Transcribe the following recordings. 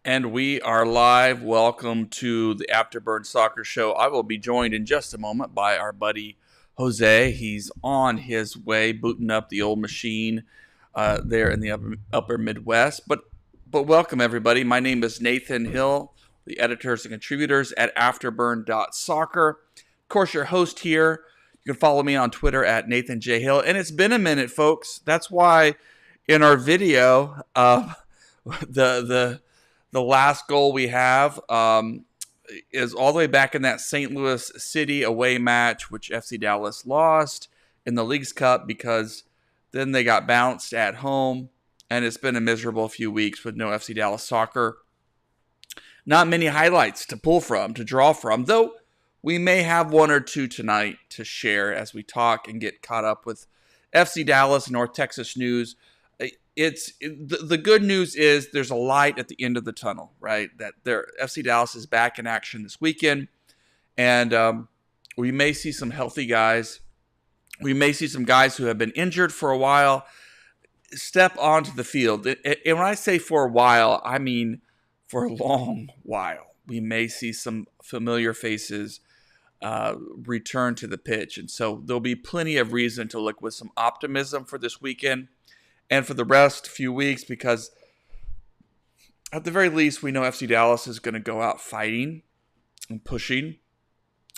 And we are live. Welcome to the Afterburner Soccer Show. I will be joined in just a moment by our buddy Jose. He's on his way, booting up the old machine there in the upper Midwest. But welcome, everybody. My name is Nathan Hill, the editors and contributors at Afterburn.soccer. Of course, your host here. You can follow me on Twitter at Nathan J. Hill. And it's been a minute, folks. That's why in our video, the last goal we have is all the way back in that St. Louis City away match, which FC Dallas lost in the Leagues Cup because then they got bounced at home, and it's been a miserable few weeks with no FC Dallas soccer. Not many highlights to pull from, to draw from, though we may have one or two tonight to share as we talk and get caught up with FC Dallas, North Texas news. The good news is there's a light at the end of the tunnel, right? That FC Dallas is back in action this weekend, and we may see some healthy guys. We may see some guys who have been injured for a while step onto the field. And when I say for a while, I mean for a long while. We may see some familiar faces return to the pitch, and so there'll be plenty of reason to look with some optimism for this weekend. And for the rest few weeks, because at the very least, we know FC Dallas is going to go out fighting and pushing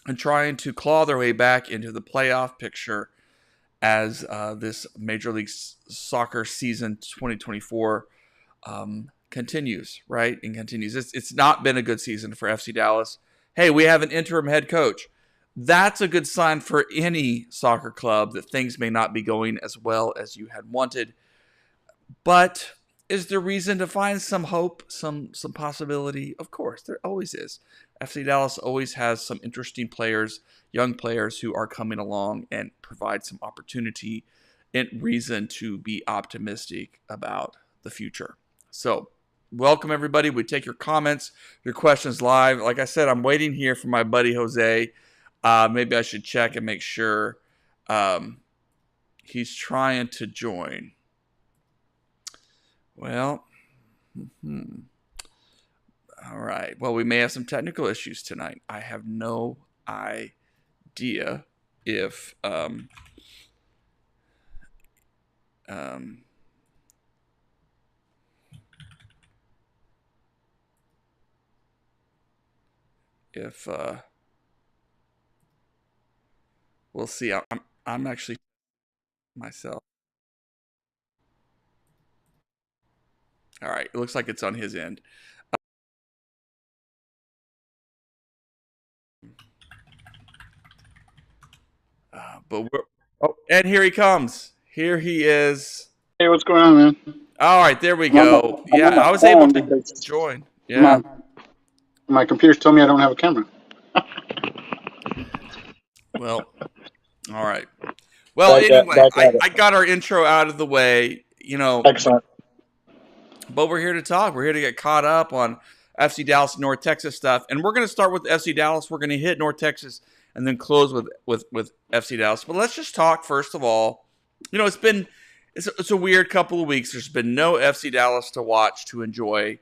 and trying to claw their way back into the playoff picture as this Major League Soccer season 2024 continues, right? And continues. It's not been a good season for FC Dallas. Hey, we have an interim head coach. That's a good sign for any soccer club that things may not be going as well as you had wanted. But is there reason to find some hope, some possibility? Of course, there always is. FC Dallas always has some interesting players, young players who are coming along and provide some opportunity and reason to be optimistic about the future. So, welcome everybody. We take your comments, your questions live. Like I said, I'm waiting here for my buddy Jose. Maybe I should check and make sure he's trying to join. Well, all right. Well, we may have some technical issues tonight. I have no idea if we'll see. I'm actually myself. All right, it looks like it's on his end. And here he comes. Here he is. Hey, what's going on, man? All right, there we go. Yeah, I was able to join. Yeah. My computer told me I don't have a camera. Well, all right. Well, anyway, I got our intro out of the way. Excellent. But we're here to talk. We're here to get caught up on FC Dallas, North Texas stuff. And we're going to start with FC Dallas. We're going to hit North Texas and then close with FC Dallas. But let's just talk, first of all. It's a weird couple of weeks. There's been no FC Dallas to watch, to enjoy.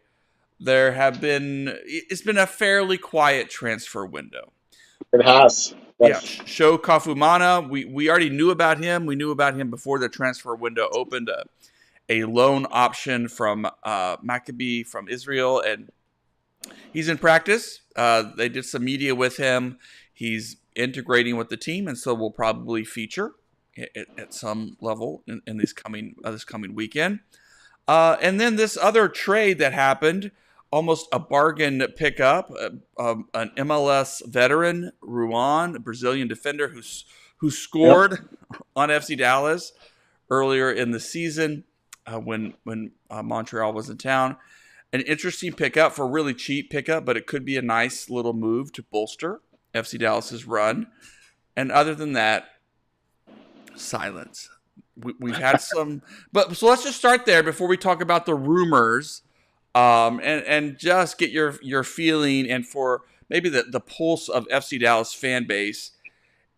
It's been a fairly quiet transfer window. It has. Yes. Yeah, Sho Kafumana, we already knew about him. We knew about him before the transfer window opened. A loan option from Maccabi from Israel, and he's in practice. They did some media with him. He's integrating with the team, and so will probably feature at some level in this coming weekend. And then this other trade that happened, almost a bargain pickup, an MLS veteran, Ruan, a Brazilian defender who scored on FC Dallas earlier in the season. When Montreal was in town. An interesting pickup for a really cheap pickup, but it could be a nice little move to bolster FC Dallas's run. And other than that, silence. We've had some, so let's just start there before we talk about the rumors, and just get your feeling and for maybe the pulse of FC Dallas fan base.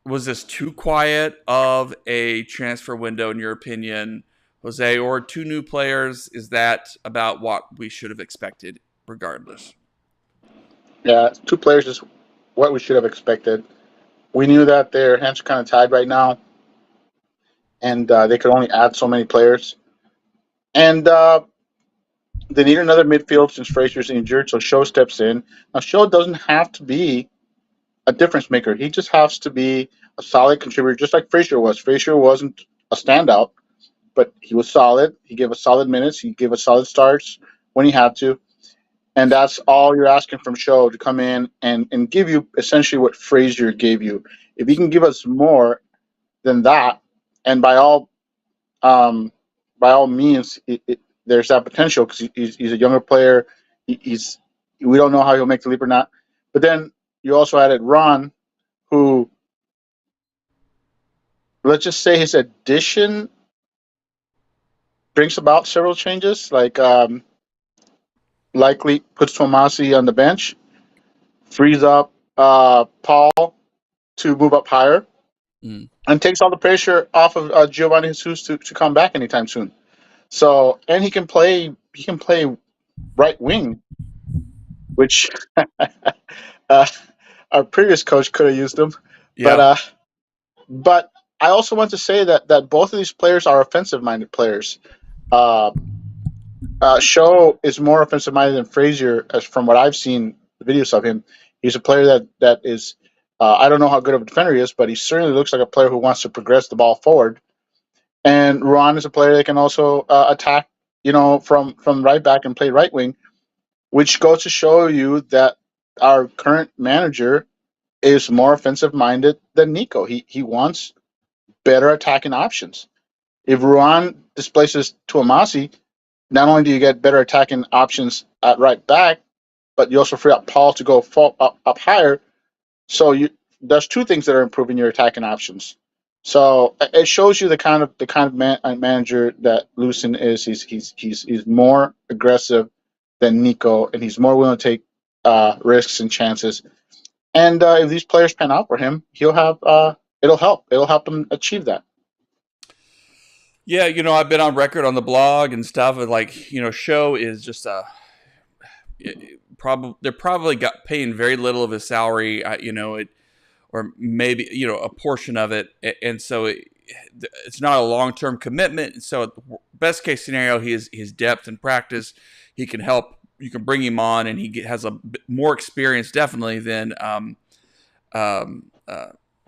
Was this too quiet of a transfer window in your opinion, Jose, or two new players? Is that about what we should have expected regardless. Yeah, two players is what we should have expected. We knew that their hands are kind of tied right now, and they could only add so many players. And they need another midfield since Frazier's injured, so Show steps in. Now, Show doesn't have to be a difference maker. He just has to be a solid contributor, just like Frazier was. Frazier wasn't a standout, but he was solid. He gave us solid minutes. He gave us solid starts when he had to. And that's all you're asking from Show to come in and give you essentially what Frazier gave you. If he can give us more than that, and um, by all means, there's that potential because he's a younger player. He's we don't know how he'll make the leap or not. But then you also added Ron, who, let's just say his addition brings about several changes, like likely puts Tomasi on the bench, frees up Paul to move up higher, Mm. and takes all the pressure off of Giovanni Jesus to come back anytime soon. So, and he can play right wing, which uh, our previous coach could have used him. But Yeah. but I also want to say that both of these players are offensive minded players. Uh, Show is more offensive minded than Frazier, as from what I've seen the videos of him. He's a player that is. I don't know how good of a defender he is, but he certainly looks like a player who wants to progress the ball forward. And Ron is a player that can also attack, from right back and play right wing, which goes to show you that our current manager is more offensive minded than Nico. He wants better attacking options. If Ruan displaces Tuamasi, not only do you get better attacking options at right back, but you also free up Paul to go up higher. So there's two things that are improving your attacking options. So it shows you the kind of manager that Lucen is. He's more aggressive than Nico, and he's more willing to take risks and chances. And if these players pan out for him, he'll have it'll help. It'll help him achieve that. Yeah, I've been on record on the blog and stuff. Like, Show is just probably they're probably got paying very little of his salary. Or maybe a portion of it, and so it's not a long-term commitment. So best case scenario, his depth and practice, he can help. You can bring him on, and he has a bit more experience definitely than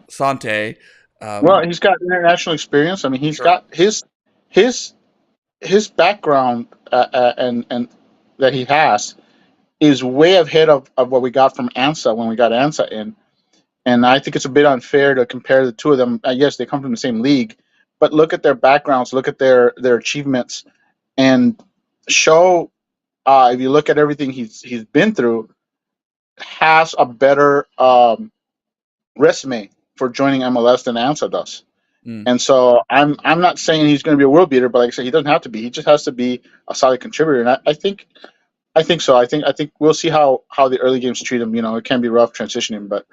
Sante. Well, he's got international experience. I mean, he's Sure. got his his background and that he has is way ahead of what we got from Ansa when we got Ansa in. And I think it's a bit unfair to compare the two of them. Yes, they come from the same league, but look at their backgrounds, look at their achievements, and Show. If you look at everything he's been through, has a better resume for joining MLS than Ansa does. Mm. And so I'm not saying he's going to be a world beater, but like I said, he doesn't have to be. He just has to be a solid contributor. And I think so. I think we'll see how the early games treat him. It can be rough transitioning, but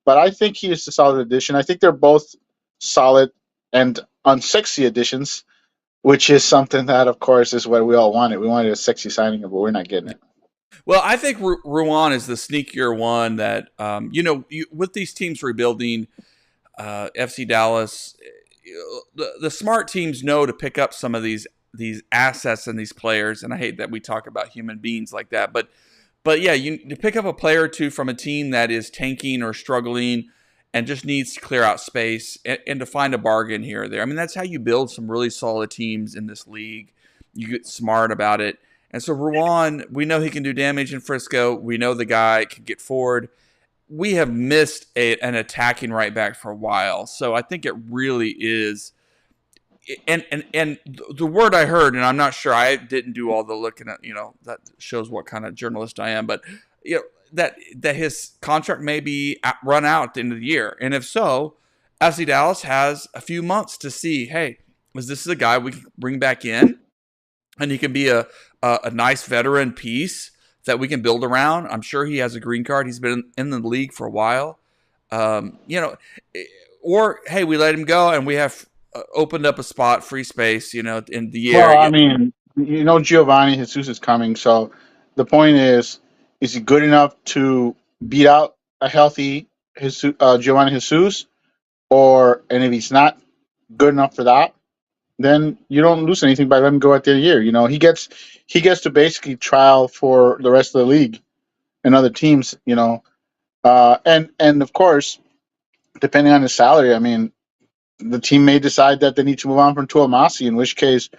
I think he is a solid addition. I think they're both solid and unsexy additions, which is something that, of course, is what we all wanted. We wanted a sexy signing, but we're not getting it. Well, I think Ruan is the sneakier one that with these teams rebuilding, FC Dallas, the smart teams know to pick up some of these assets and these players. And I hate that we talk about human beings like that, but yeah, you pick up a player or two from a team that is tanking or struggling and just needs to clear out space and to find a bargain here or there. I mean, that's how you build some really solid teams in this league. You get smart about it. And so Ruan, we know he can do damage in Frisco. We know the guy can get forward. We have missed an attacking right back for a while. So I think it really is. And the word I heard, and I'm not sure, I didn't do all the looking at, that shows what kind of journalist I am, but that his contract may be run out at the end of the year. And if so, FC Dallas has a few months to see, hey, is this a guy we can bring back in? And he can be a nice veteran piece that we can build around. I'm sure he has a green card. He's been in the league for a while. Or, hey, we let him go and we have opened up a spot, free space, in the Well, area. I mean, Giovanni Jesus is coming, so the point is he good enough to beat out a healthy Giovanni Jesus, and if he's not good enough for that, then you don't lose anything by letting him go at the end of the year. You know, he gets to basically trial for the rest of the league and other teams. You know, and of course, depending on his salary, I mean, the team may decide that they need to move on from Tuamasi, in which case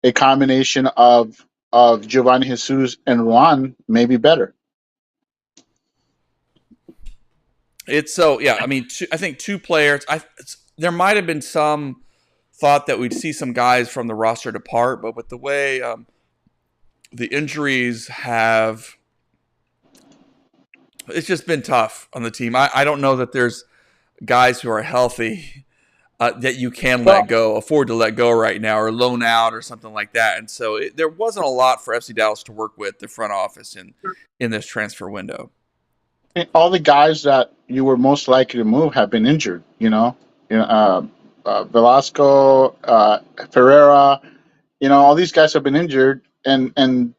a combination of Giovanni Jesus and Juan may be better. It's so yeah. I mean, I think two players. There might have been some thought that we'd see some guys from the roster depart, but with the way the injuries have, it's just been tough on the team. I don't know that there's guys who are healthy that you can afford to let go right now, or loan out or something like that. And so there wasn't a lot for FC Dallas to work with the front office in this transfer window. All the guys that you were most likely to move have been injured. Velasco, Ferreira. All these guys have been injured, and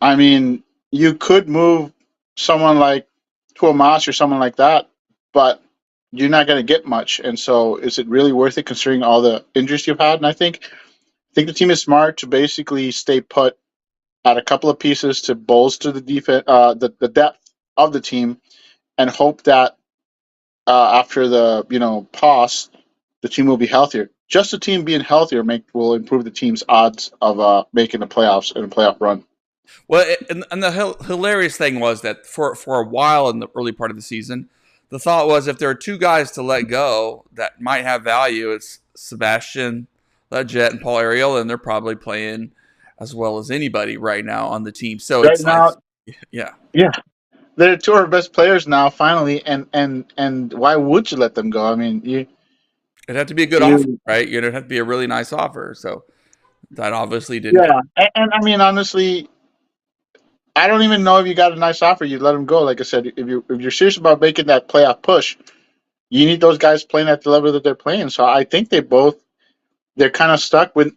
I mean, you could move someone like Tuamas or someone like that, but you're not going to get much. And so, is it really worth it considering all the injuries you've had? And I think the team is smart to basically stay put at a couple of pieces to bolster the defense, the depth of the team, and hope that after the pause, the team will be healthier. Just the team being healthier will improve the team's odds of making the playoffs and a playoff run. Well, and the hilarious thing was that for a while in the early part of the season, the thought was if there are two guys to let go that might have value, it's Sebastian Lletget and Paul Arriola, and they're probably playing as well as anybody right now on the team. So right now, yeah. They're two of our best players now, finally, and why would you let them go? I mean, it'd have to be a good offer, right? It'd have to be a really nice offer. So that obviously didn't. Yeah, and I mean, honestly, I don't even know if you got a nice offer, you'd let them go. Like I said, if you're serious about making that playoff push, you need those guys playing at the level that they're playing. So I think they're kind of stuck with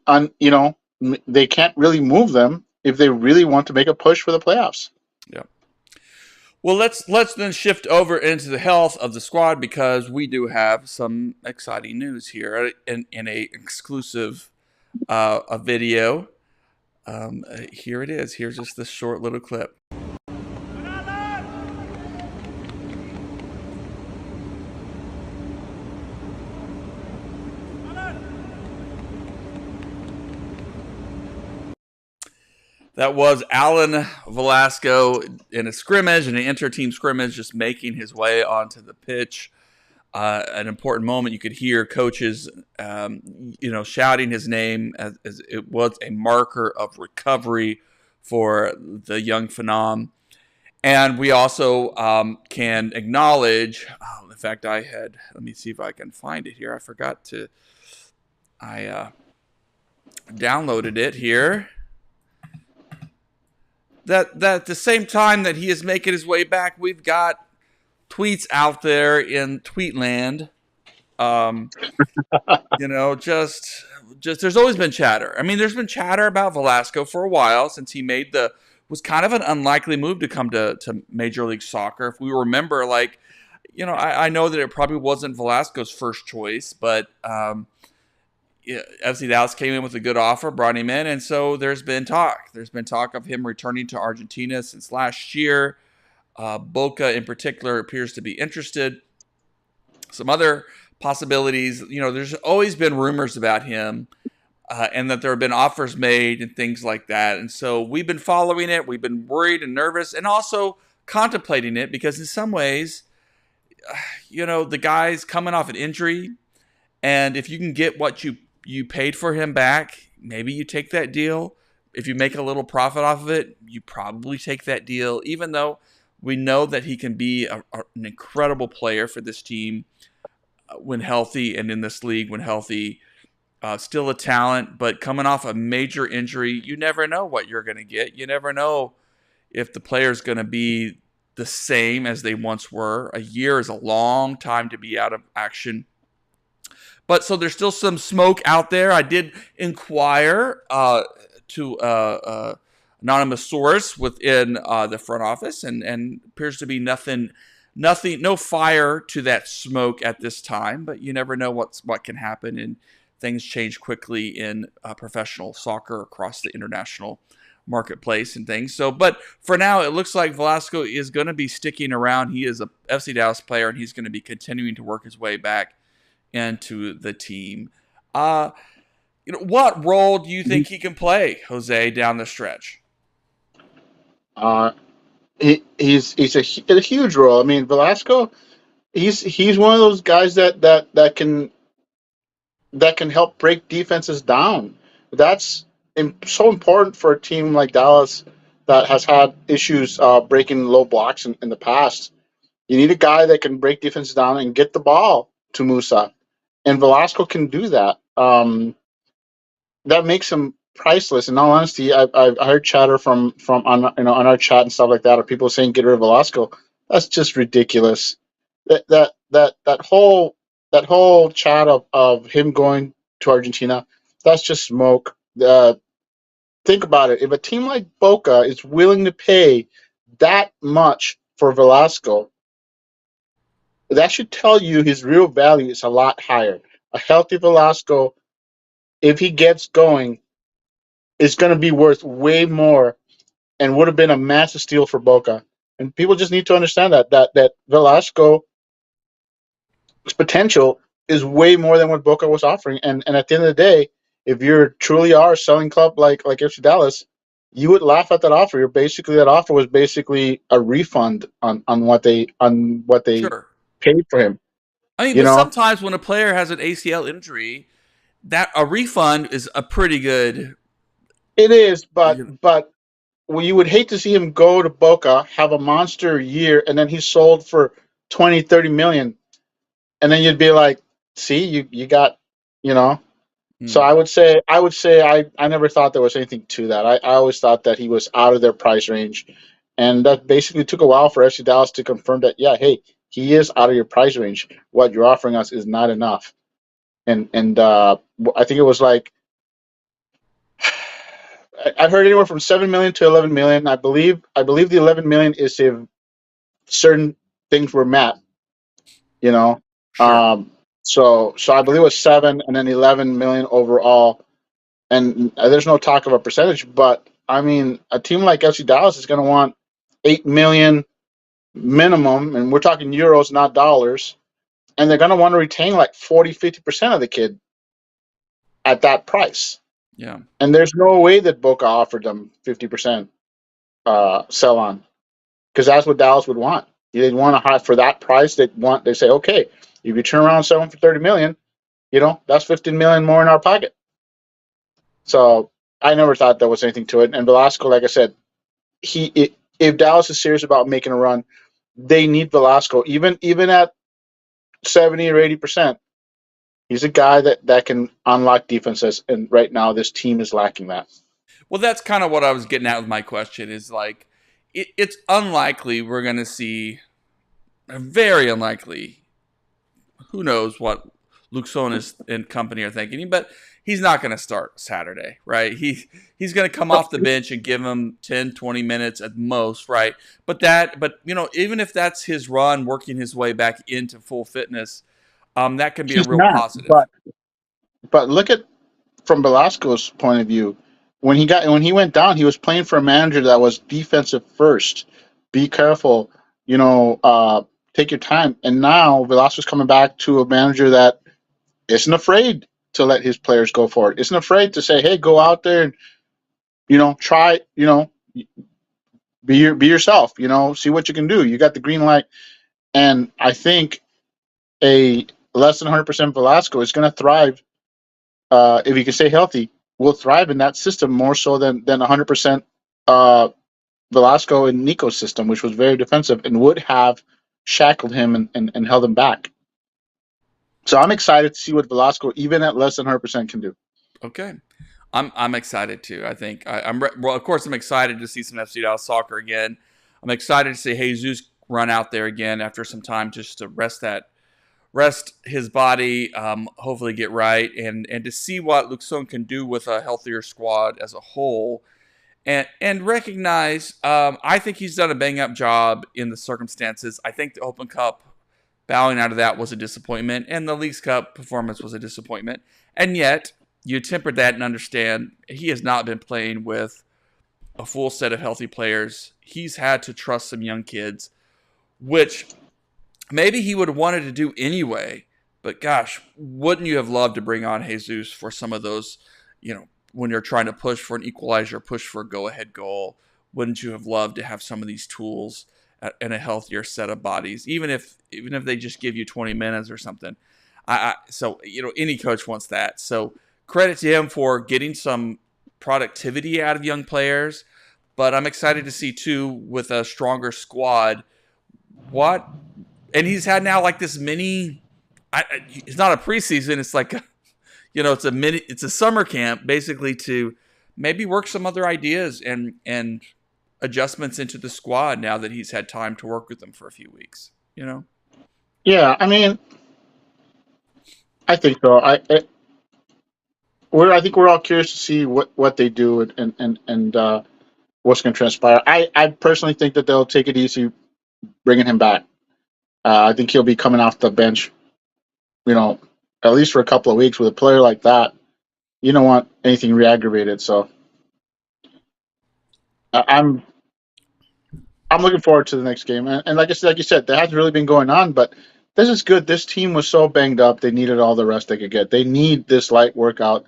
they can't really move them if they really want to make a push for the playoffs. Yeah. Well, let's then shift over into the health of the squad, because we do have some exciting news here in a exclusive a video. Here it is. Here's just this short little clip. That was Alan Velasco in a scrimmage, in an inter-team scrimmage, just making his way onto the pitch. An important moment. You could hear coaches, shouting his name as it was a marker of recovery for the young phenom. And we also can acknowledge. In fact, let me see if I can find it here. I forgot to. I downloaded it here. That at the same time that he is making his way back, we've got tweets out there in Tweetland. Just there's always been chatter. I mean, there's been chatter about Velasco for a while, since he was kind of an unlikely move to come to Major League Soccer. If we remember, I know that it probably wasn't Velasco's first choice, but FC Dallas came in with a good offer, brought him in, and so there's been talk. There's been talk of him returning to Argentina since last year. Boca, in particular, appears to be interested. Some other possibilities. There's always been rumors about him, and that there have been offers made and things like that. And so we've been following it. We've been worried and nervous, and also contemplating it, because in some ways, the guy's coming off an injury, and if you can get what you paid for him back, maybe you take that deal. If you make a little profit off of it, you probably take that deal, even though we know that he can be an incredible player for this team when healthy, and in this league when healthy. Still a talent, but coming off a major injury, you never know what you're going to get. You never know if the player's going to be the same as they once were. A year is a long time to be out of action. But so there's still some smoke out there. I did inquire to anonymous source within the front office, and appears to be nothing, no fire to that smoke at this time. But you never know what can happen, and things change quickly in professional soccer across the international marketplace and things. So, but for now, it looks like Velasco is going to be sticking around. He is a FC Dallas player, and he's going to be continuing to work his way back into the team. What role do you think he can play, Jose, down the stretch? Uh, he's a huge role. I mean, Velasco, he's one of those guys that can help break defenses down. That's so important for a team like Dallas that has had issues breaking low blocks in the past. You need a guy that can break defenses down and get the ball to Musa, and Velasco can do that. That makes him priceless. In all honesty, I heard chatter from on on our chat and stuff like that, or people saying get rid of Velasco. That's just ridiculous. That whole chat of him going to Argentina, that's just smoke. Think about it. If a team like Boca is willing to pay that much for Velasco, that should tell you his real value is a lot higher. A healthy Velasco, if he gets going, is going to be worth way more and would have been a massive steal for Boca. And people just need to understand that Velasco's potential is way more than what Boca was offering. And at the end of the day, if you're truly are a selling club like FC Dallas, you would laugh at that offer. You're basically that offer was basically a refund on what they Sure. paid for him. I mean, You but know, sometimes when a player has an ACL injury, that a refund is a pretty good. it is, You know, but well, you would hate to see him go to Boca, have a monster year, and then he's sold for 20, 30 million. And then you'd be like, see, you got, you know. So hmm, I would say I never thought there was anything to that. I always thought that he was out of their price range. And that basically took a while for FC Dallas to confirm that, yeah, hey, he is out of your price range. What you're offering us is not enough. And I think it was like I heard anywhere from 7 million to 11 million. I believe the 11 million is if certain things were met. You know, sure. um, so I believe it was 7 and then 11 million overall. And there's no talk of a percentage, but I mean, a team like FC Dallas is going to want 8 million minimum, and we're talking euros, not dollars. And they're going to want to retain like 40-50% of the kid at that price. Yeah. And there's no way that Boca offered them 50% sell on, because that's what Dallas would want. They'd want to hire for that price. They say, okay, if you turn around and sell them for 30 million, that's 15 million more in our pocket. So I never thought there was anything to it. And Velasco, like I said, if Dallas is serious about making a run, they need Velasco. Even at 70 or 80%, he's a guy that can unlock defenses. And right now, this team is lacking that. Well, that's kind of what I was getting at with my question. Is like, it's unlikely we're going to see. Very unlikely. Who knows what Luxon and company are thinking, but he's not going to start Saturday, right? He's going to come off the bench and give him 10, 20 minutes at most, right? But even if that's his run, working his way back into full fitness, that can be a He's real not, positive. but look at from Velasco's point of view. When he went down, he was playing for a manager that was defensive first. Be careful, you know. Take your time. And now Velasco's coming back to a manager that isn't afraid to let his players go for it. Isn't afraid to say, "Hey, go out there and try. Be yourself. See what you can do. You got the green light." And I think a less than 100% Velasco is going to thrive if he can stay healthy. Will thrive in that system more so than 100% uh, Velasco in Nico's system, which was very defensive and would have shackled him and held him back. So I'm excited to see what Velasco, even at less than 100%, can do. Okay. I'm excited too. I think well, of course, I'm excited to see some FC Dallas soccer again. I'm excited to see Jesus run out there again after some time just to rest his body, hopefully get right, and to see what Luxon can do with a healthier squad as a whole. and recognize. I think he's done a bang up job in the circumstances. I think the Open Cup bowing out of that was a disappointment, and the Leagues Cup performance was a disappointment. And yet, you temper that and understand he has not been playing with a full set of healthy players. He's had to trust some young kids, which maybe he would have wanted to do anyway. But gosh, wouldn't you have loved to bring on Jesus for some of those, when you're trying to push for an equalizer, push for a go-ahead goal? Wouldn't you have loved to have some of these tools and a healthier set of bodies, even if they just give you 20 minutes or something? So any coach wants that. So credit to him for getting some productivity out of young players. But I'm excited to see too, with a stronger squad, what, and he's had now like this mini. It's not a preseason. It's like, it's a summer camp basically to maybe work some other ideas and adjustments into the squad now that he's had time to work with them for a few weeks. Yeah, I mean, I think so. I think we're all curious to see what they do and what's going to transpire. I personally think that they'll take it easy bringing him back. I think he'll be coming off the bench, at least for a couple of weeks. With a player like that, you don't want anything re-aggravated. So I'm looking forward to the next game. And like you said, that hasn't really been going on, but this is good. This team was so banged up; they needed all the rest they could get. They need this light workout.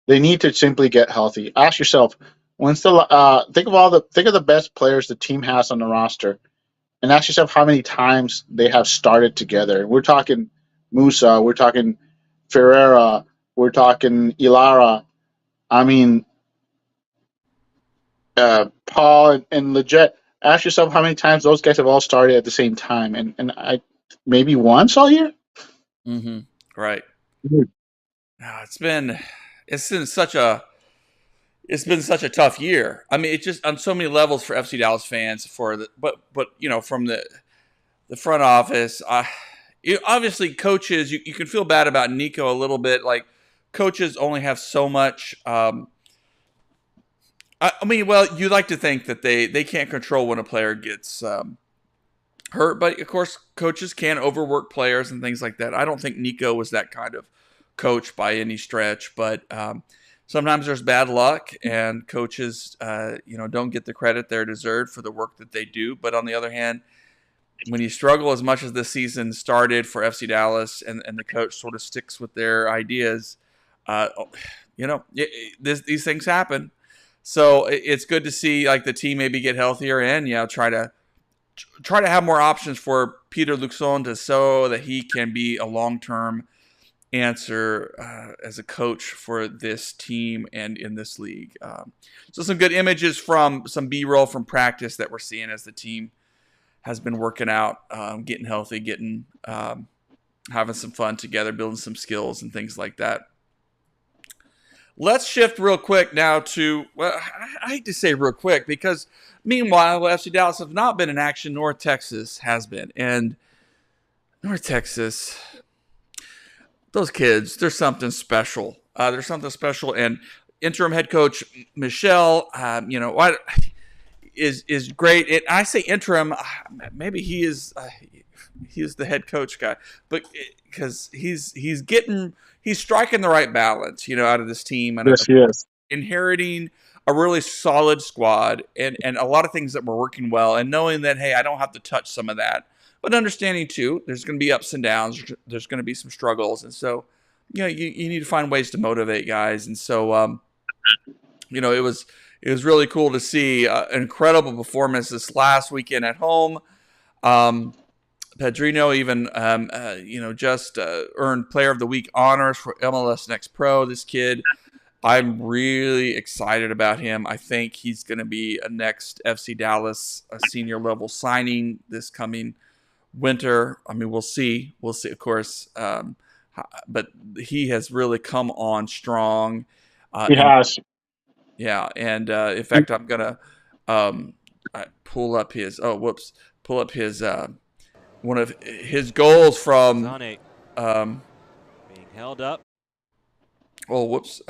They need to simply get healthy. Ask yourself, think of the best players the team has on the roster, and ask yourself how many times they have started together. We're talking Musa, we're talking Ferreira, we're talking Ilara. I mean, Paul and Leggett. Ask yourself how many times those guys have all started at the same time, and I maybe once all year. Mm-hmm. Right. Mhm. It's been such a tough year. I mean, it's just on so many levels for FC Dallas fans. But from the front office, obviously coaches. You can feel bad about Nico a little bit. Like coaches only have so much. Well, you like to think that they can't control when a player gets hurt, but of course, coaches can overwork players and things like that. I don't think Nico was that kind of coach by any stretch, but sometimes there's bad luck, and coaches, don't get the credit they're deserved for the work that they do. But on the other hand, when you struggle as much as this season started for FC Dallas, and the coach sort of sticks with their ideas, these things happen. So it's good to see like the team maybe get healthier and try to have more options for Peter Luxon so that he can be a long-term answer as a coach for this team and in this league. So some good images from some B-roll from practice that we're seeing as the team has been working out, getting healthy, having some fun together, building some skills and things like that. Let's shift real quick now to, I hate to say real quick because meanwhile, FC Dallas have not been in action. North Texas has been. And North Texas, those kids, there's something special. And interim head coach Michelle, is great. And I say interim, maybe he is the head coach guy, but because he's striking the right balance, out of this team, and Yes, he is. inheriting a really solid squad and a lot of things that were working well, and knowing that, hey, I don't have to touch some of that, but understanding too, there's going to be ups and downs, there's going to be some struggles, and so you need to find ways to motivate guys, and so it was really cool to see an incredible performance this last weekend at home. Pedrino even, just earned Player of the Week honors for MLS Next Pro. This kid, I'm really excited about him. I think he's going to be a next FC Dallas senior level signing this coming winter. I mean, we'll see, of course. But he has really come on strong. He has. Yeah, and in fact, I'm gonna pull up his. One of his goals from being held up. well, whoops,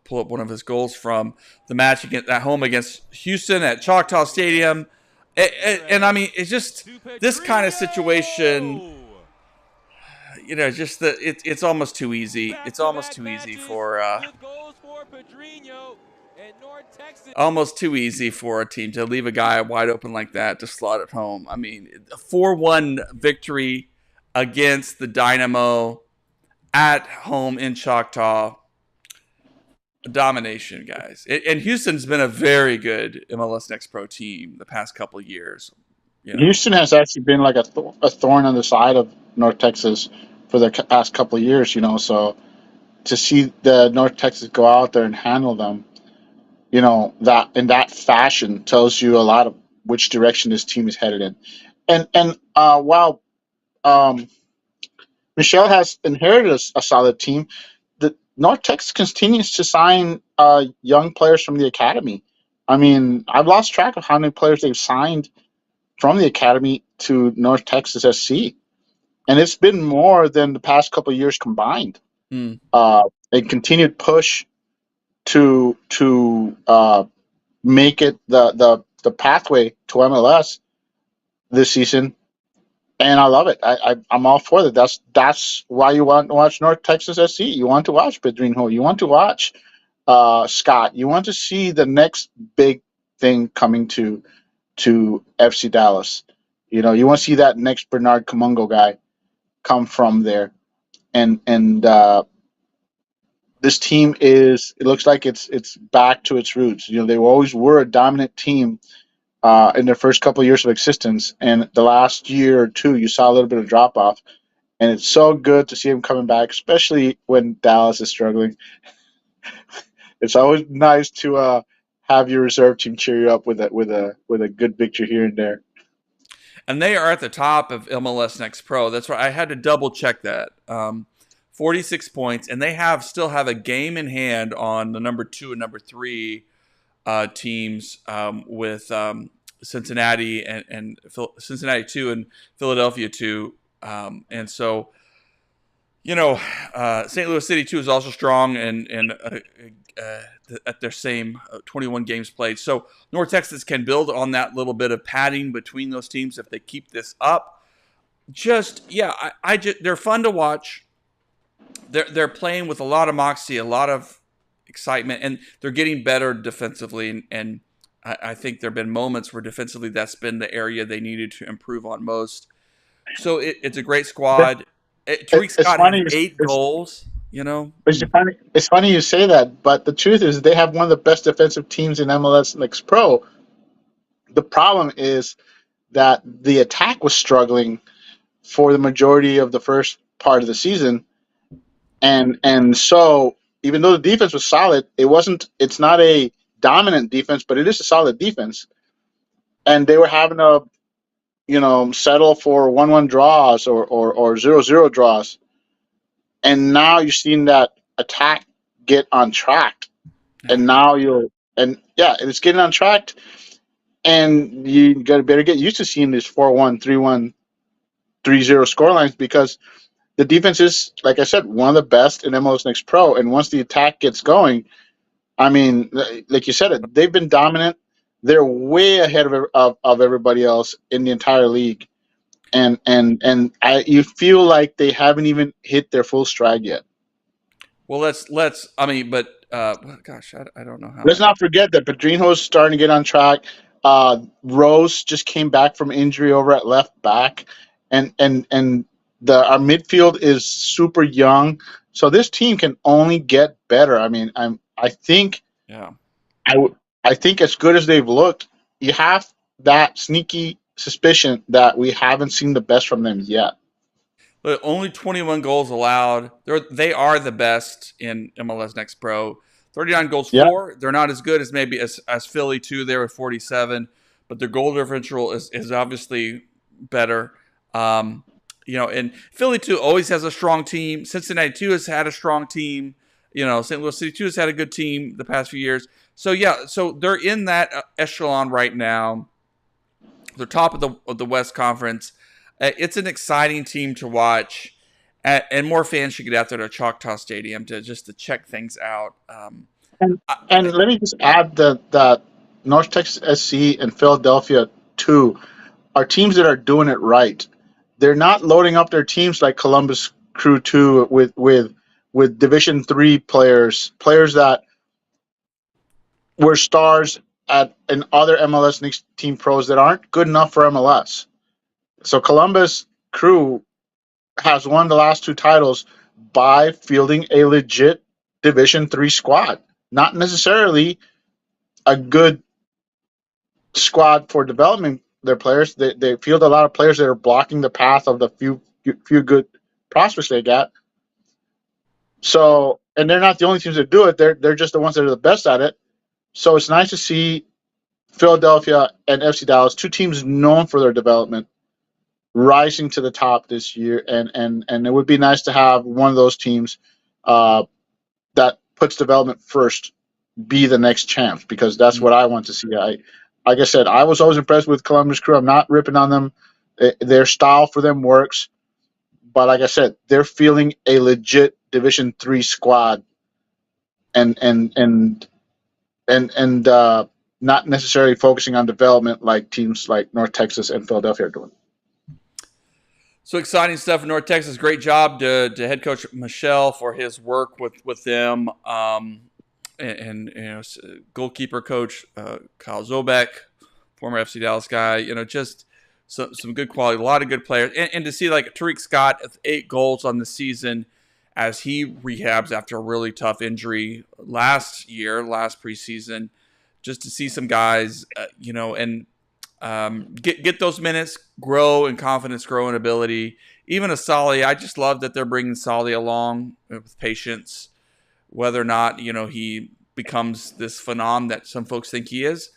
pull up one of his goals from the match at home against Houston at Choctaw Stadium. And I mean, it's just this kind of situation, just it's almost too easy. It's almost too easy for almost too easy for a team to leave a guy wide open like that to slot it home. I mean, a 4-1 victory against the Dynamo at home in Choctaw. Domination, guys. And Houston's been a very good MLS Next Pro team the past couple of years. Houston has actually been like a thorn on the side of North Texas for the past couple of years. So to see the North Texas go out there and handle them, that in that fashion tells you a lot of which direction this team is headed in. And while Michelle has inherited a solid team, the North Texas continues to sign young players from the academy. I mean, I've lost track of how many players they've signed from the academy to North Texas SC, and it's been more than the past couple of years combined. A continued push to make it the pathway to MLS this season, and I love it. I'm all for that. That's why you want to watch North Texas SC. You want to watch Pedrinho. You want to watch Scott. You want to see the next big thing coming to FC Dallas. You want to see that next Bernard Kamungo guy come from there, and this team it looks like it's back to its roots. They always were a dominant team in their first couple of years of existence, and the last year or two you saw a little bit of drop off, and it's so good to see them coming back, especially when Dallas is struggling. It's always nice to have your reserve team cheer you up with a good victory here and there. And they are at the top of MLS Next Pro. That's why I had to double check that. 46 points, and they still have a game in hand on the number 2 and number 3 teams with Cincinnati and Cincinnati 2 and Philadelphia 2. And so, St. Louis City 2 is also strong and at their same 21 games played. So North Texas can build on that little bit of padding between those teams if they keep this up. They're fun to watch. They're playing with a lot of moxie, a lot of excitement, and they're getting better defensively. And I think there have been moments where defensively that's been the area they needed to improve on most. So it's a great squad. Tariq Scott had 8 goals. It's funny you say that, but the truth is they have one of the best defensive teams in MLS Next Pro. The problem is that the attack was struggling for the majority of the first part of the season, and so even though the defense was solid, it's not a dominant defense, but it is a solid defense, and they were having to settle for 1-1 draws or 0-0 draws. And now you're seeing that attack get on track, and now it's getting on track, and you better get used to seeing these 4-1, 3-1, 3-0 scorelines, because the defense is, like I said, one of the best in MLS Next Pro. And once the attack gets going, I mean, like you said, they've been dominant. They're way ahead of everybody else in the entire league, and you feel like they haven't even hit their full stride yet. Well, gosh, I don't know how. Let's not forget that Pedrinho's starting to get on track. Rose just came back from injury over at left back, and our midfield is super young. So this team can only get better. I mean, I think as good as they've looked, you have that sneaky suspicion that we haven't seen the best from them yet. But only 21 goals allowed. They are the best in MLS Next Pro. 39 goals for. They're not as good as maybe as Philly 2 there with 47, but their goal differential is obviously better. And Philly 2 always has a strong team. Cincinnati 2 has had a strong team. St. Louis City 2 has had a good team the past few years. So they're in that echelon right now. They're top of the West Conference. It's an exciting team to watch, and more fans should get out there to Choctaw Stadium to check things out. And I, and let me just add that North Texas SC and Philadelphia too are teams that are doing it right. They're not loading up their teams like Columbus Crew 2 with Division 3 players that were stars at in other MLS Next Team Pros that aren't good enough for MLS. So Columbus Crew has won the last two titles by fielding a legit Division 3 squad. Not necessarily a good squad for developing their players. They field a lot of players that are blocking the path of the few good prospects they got. So, and they're not the only teams that do it. They're just the ones that are the best at it. So it's nice to see Philadelphia and FC Dallas, two teams known for their development, rising to the top this year. And it would be nice to have one of those teams that puts development first be the next champs, because that's what I want to see. Like I said, I was always impressed with Columbus Crew. I'm not ripping on them. Their style for them works, but like I said, they're feeling a legit Division 3 squad, and not necessarily focusing on development like teams like North Texas and Philadelphia are doing. So exciting stuff in North Texas. Great job to head coach Michelle for his work with them. And you know, goalkeeper coach Kyle Zobek, former FC Dallas guy. You know, just some good quality, a lot of good players, and to see like Tariq Scott with 8 goals on the season as he rehabs after a really tough injury last preseason. Just to see some guys, you know, and get those minutes, grow in confidence, grow in ability. Even a Solly, I just love that they're bringing Solly along with patience. Whether or not, you know, he becomes this phenom that some folks think he is,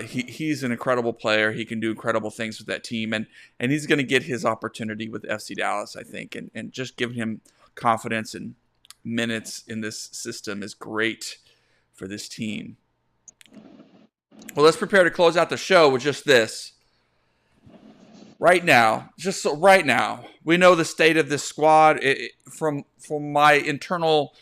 he's an incredible player. He can do incredible things with that team, and he's going to get his opportunity with FC Dallas, I think, and just giving him confidence and minutes in this system is great for this team. Well, let's prepare to close out the show with just this. Right now, we know the state of this squad. From my internal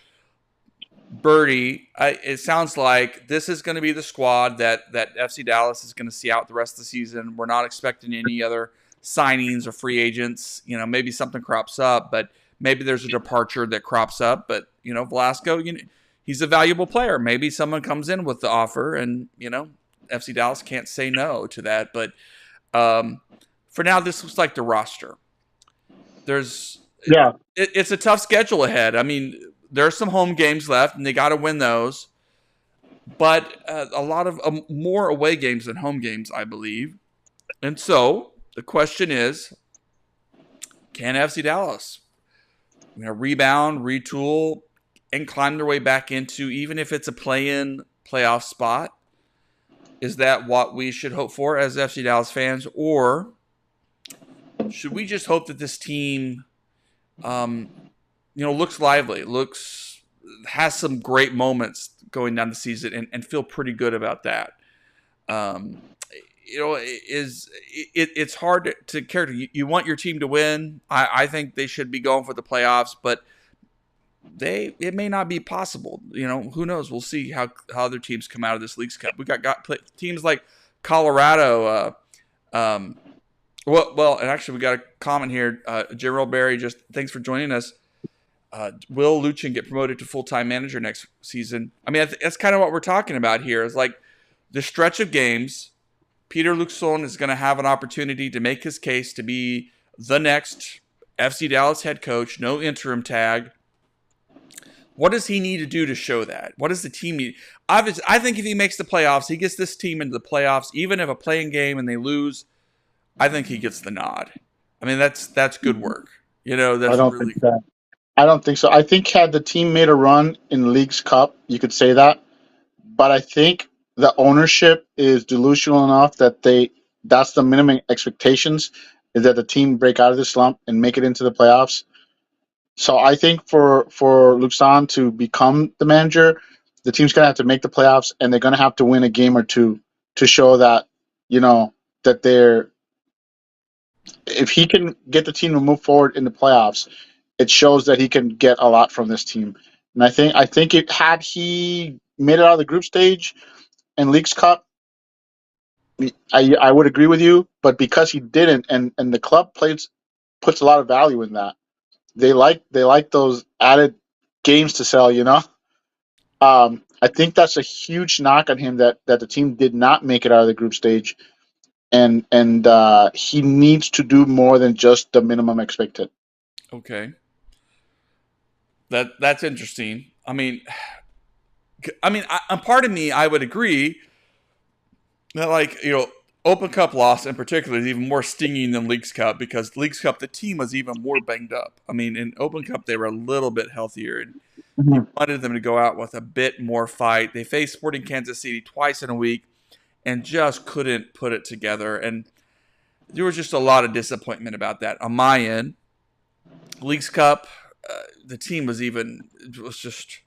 birdie, it sounds like this is going to be the squad that FC Dallas is going to see out the rest of the season. We're not expecting any other signings or free agents. You know, maybe something crops up, but maybe there's a departure that crops up. But, you know, Velasco, you know, he's a valuable player. Maybe someone comes in with the offer, and, you know, FC Dallas can't say no to that. But for now, this looks like the roster. It's a tough schedule ahead. I mean, there are some home games left, and they got to win those. But a lot of more away games than home games, I believe. And so the question is, can FC Dallas, you know, rebound, retool, and climb their way back into, even if it's a play-in playoff spot? Is that what we should hope for as FC Dallas fans? Or should we just hope that this team, you know, looks lively, has some great moments going down the season, and feel pretty good about that? You know, it's hard to care. You want your team to win. I think they should be going for the playoffs, but it may not be possible. You know, who knows? We'll see how other teams come out of this Leagues Cup. We got teams like Colorado. Well, and actually, we got a comment here. Gerald Berry, just thanks for joining us. Will Luchin get promoted to full-time manager next season? I mean, that's kind of what we're talking about here. Is like the stretch of games. Peter Luxon is going to have an opportunity to make his case to be the next FC Dallas head coach. No interim tag. What does he need to do to show that? What does the team need? Obviously, I think if he makes the playoffs, he gets this team into the playoffs, even if a playing game and they lose, I think he gets the nod. I mean, that's good work. You know, that's really. I don't think so. I think had the team made a run in Leagues Cup, you could say that. But I think the ownership is delusional enough that that's the minimum expectations, is that the team break out of the slump and make it into the playoffs. So I think for Luxon to become the manager, the team's going to have to make the playoffs, and they're going to have to win a game or two to show that, you know, that if he can get the team to move forward in the playoffs, it shows that he can get a lot from this team. And I think it had he made it out of the group stage and Leagues Cup, I would agree with you. But because he didn't, and the club puts a lot of value in that. They like those added games to sell. I think that's a huge knock on him that the team did not make it out of the group stage, and he needs to do more than just the minimum expected. Okay, that's interesting. Part of me, I would agree that, like, Open Cup loss in particular is even more stinging than Leagues Cup, because Leagues Cup the team was even more banged up. I mean, in Open Cup they were a little bit healthier, and you Mhm. wanted them to go out with a bit more fight. They faced Sporting Kansas City twice in a week and just couldn't put it together. And there was just a lot of disappointment about that on my end. Leagues Cup, the team was even, it was just,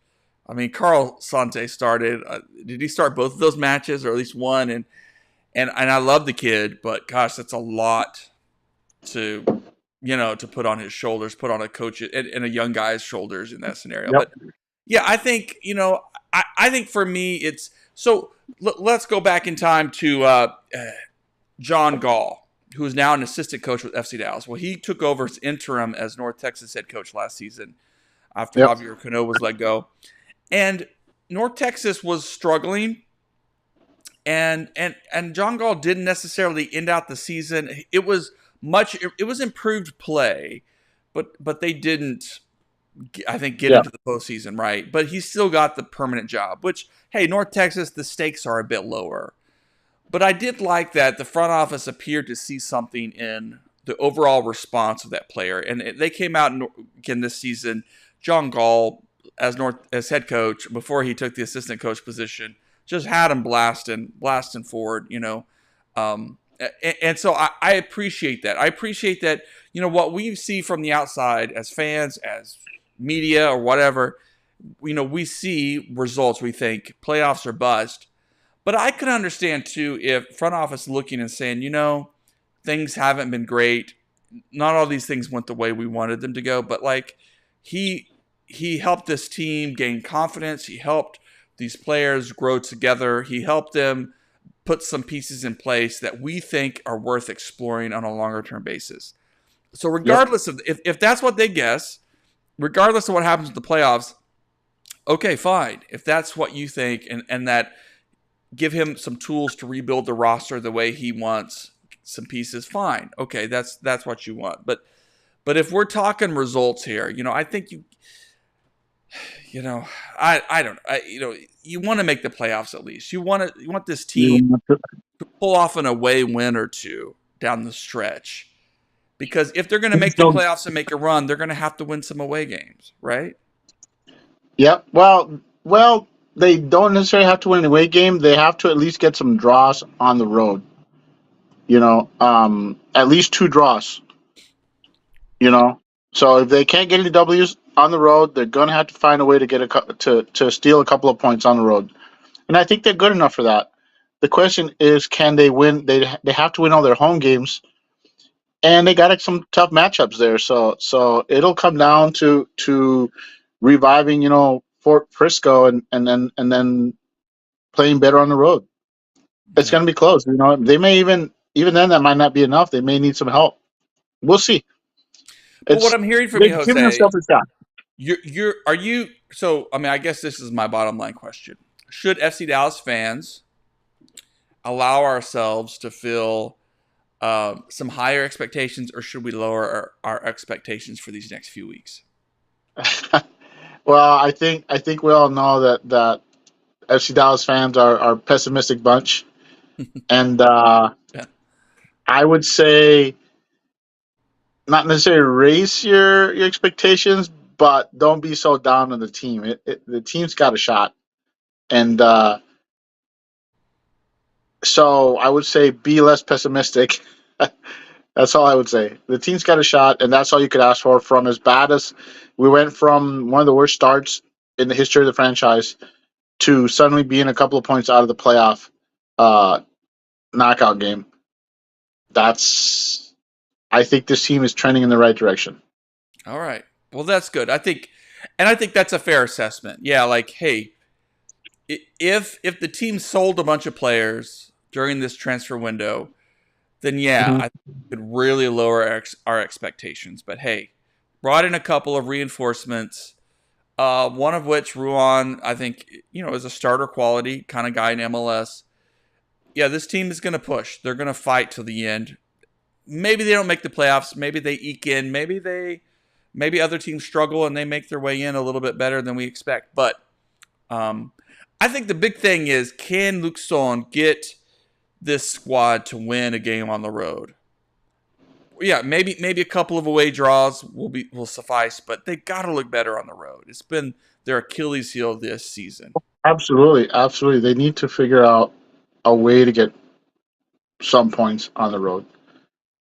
I mean, Carl Sante started. Did he start both of those matches, or at least one? And I love the kid, but gosh, that's a lot to to put on his shoulders, put on a coach and a young guy's shoulders in that scenario. Yep. But yeah, I think I think for me it's so. Let's go back in time to John Gall, who is now an assistant coach with FC Dallas. Well, he took over as interim as North Texas head coach last season after Yep. Javier Cano was let go, and North Texas was struggling. And John Gall didn't necessarily end out the season. It was it was improved play, but they didn't, I think, get Yeah. into the postseason, right? But he still got the permanent job, which, hey, North Texas, the stakes are a bit lower. But I did like that the front office appeared to see something in the overall response of that player. And they came out again this season. John Gall, as head coach, before he took the assistant coach position, just had him blasting forward, and so I appreciate that. I appreciate that, what we see from the outside as fans, as media or whatever, we see results. We think playoffs are bust. But I could understand too if front office looking and saying, things haven't been great. Not all these things went the way we wanted them to go, but like he he helped this team gain confidence. He helped these players grow together. He helped them put some pieces in place that we think are worth exploring on a longer term basis. So Yep. regardless of if that's what they guess, regardless of what happens with the playoffs, okay, fine. If that's what you think, and that give him some tools to rebuild the roster the way he wants, some pieces, fine. Okay, that's what you want. But if we're talking results here, I think I don't you want to make the playoffs at least. You want this team You pull off an away win or two down the stretch. Because if they're going to make the so, playoffs and make a run, they're going to have to win some away games, right? yep. Well, they don't necessarily have to win an away game. They have to at least get some draws on the road. At least two draws. You know, so if they can't get any W's on the road, they're gonna have to find a way to get to steal a couple of points on the road, and I think they're good enough for that. The question is, can they win? They have to win all their home games, and they got some tough matchups there. So it'll come down to reviving, Fort Frisco, and then playing better on the road. It's Yeah. gonna be close. They may even then that might not be enough. They may need some help. We'll see. But what It's I'm hearing from they're you, giving Jose, themselves a shot. you're are you so? I mean, I guess this is my bottom line question: should FC Dallas fans allow ourselves to feel some higher expectations, or should we lower our expectations for these next few weeks? Well, I think we all know that FC Dallas fans are a pessimistic bunch, and Yeah. I would say not necessarily raise your expectations, but don't be so down on the team. The team's got a shot, and so I would say be less pessimistic. That's all I would say. The team's got a shot, and that's all you could ask for. From as bad as we went from one of the worst starts in the history of the franchise to suddenly being a couple of points out of the playoff uh, knockout game. That's I think this team is trending in the right direction. All right. Well, that's good. I think that's a fair assessment. Yeah, like, hey, if the team sold a bunch of players during this transfer window, then yeah, Mhm. I think it could really lower our expectations. But hey, brought in a couple of reinforcements. One of which Ruan, I think, is a starter quality kind of guy in MLS. Yeah, this team is going to push. They're going to fight to the end. Maybe they don't make the playoffs. Maybe they eke in. Maybe other teams struggle and they make their way in a little bit better than we expect. But um, I think the big thing is, can Luke Son get this squad to win a game on the road? Yeah, maybe a couple of away draws will suffice, but they got to look better on the road. It's been their Achilles heel this season. Absolutely, absolutely. They need to figure out a way to get some points on the road.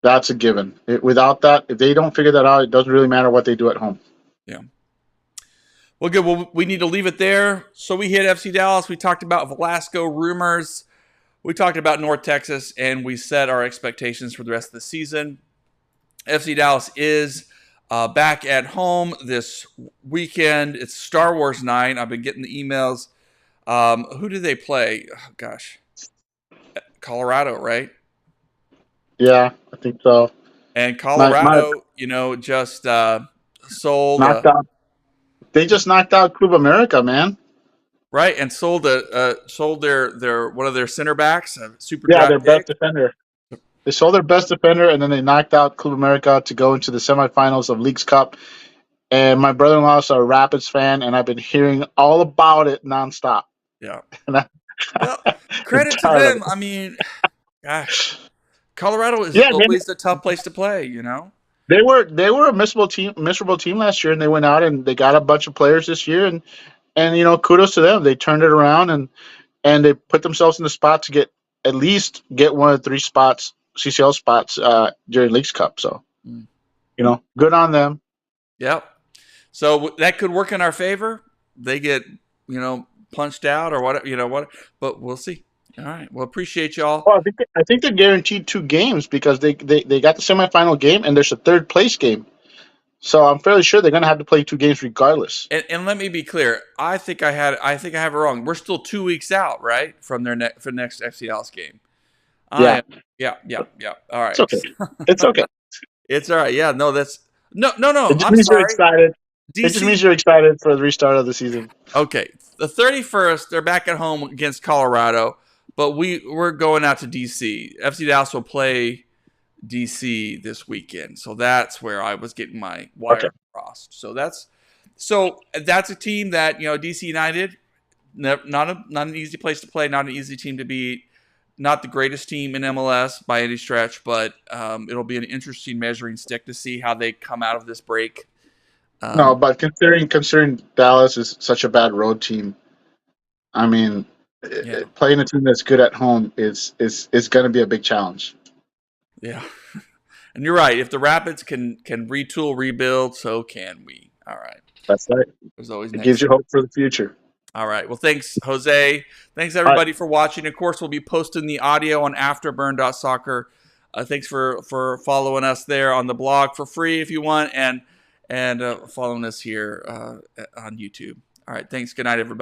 That's a given. Without that, if they don't figure that out, it doesn't really matter what they do at home. Yeah. Well, good. Well, we need to leave it there. So we hit FC Dallas. We talked about Velasco rumors. We talked about North Texas, and we set our expectations for the rest of the season. FC Dallas is back at home this weekend. It's Star Wars night. I've been getting the emails. Who do they play? Oh, gosh. Colorado, right? Yeah, I think so. And My Colorado, just sold knocked out. They just knocked out Club America, man. right and sold their one of their center backs, a super Yeah, draft their best pick. defender. They sold their best defender, and then they knocked out Club America to go into the semifinals of Leagues Cup. And my brother-in-law is a Rapids fan, and I've been hearing all about it nonstop. Yeah. And Well, I'm credit to tired of them. it. I mean, gosh, Colorado is Yeah, man. always a tough place to play. They were a miserable team last year, and they went out and they got a bunch of players this year, and kudos to them. They turned it around and they put themselves in the spot to at least get one of the three spots, CCL spots, during Leagues Cup. So Mm. good on them. Yep. So that could work in our favor. They get punched out or what, but we'll see. All right. Well, appreciate y'all. Well, I think they're guaranteed two games because they got the semifinal game and there's a third place game. So I'm fairly sure they're going to have to play two games regardless. And let me be clear. I think I have it wrong. We're still 2 weeks out, right, from for next FCL's game. I Yeah, am. Yeah, yeah, yeah. All it's right. okay. It's okay. It's all right. Yeah. No, that's no. It just I'm means you're sorry. excited. It just DC. means you're excited for the restart of the season. Okay. The 31st, they're back at home against Colorado, but we're going out to DC. FC Dallas will play DC this weekend, so that's where I was getting my Okay. wire crossed. So that's a team that DC United, not an easy place to play, not an easy team to beat, not the greatest team in MLS by any stretch, but it'll be an interesting measuring stick to see how they come out of this break. No, but considering Dallas is such a bad road team, I mean, Yeah, playing a team that's good at home is going to be a big challenge. yeah, and you're right. If the Rapids can retool, rebuild, so can we. All right. That's right. There's always It next gives you year. hope for the future. All right. Well, thanks, Jose. Thanks, All right. everybody, for watching. Of course, we'll be posting the audio on afterburn.soccer. Thanks for following us there on the blog for free if you want, and following us here on YouTube. All right. Thanks. Good night, everybody.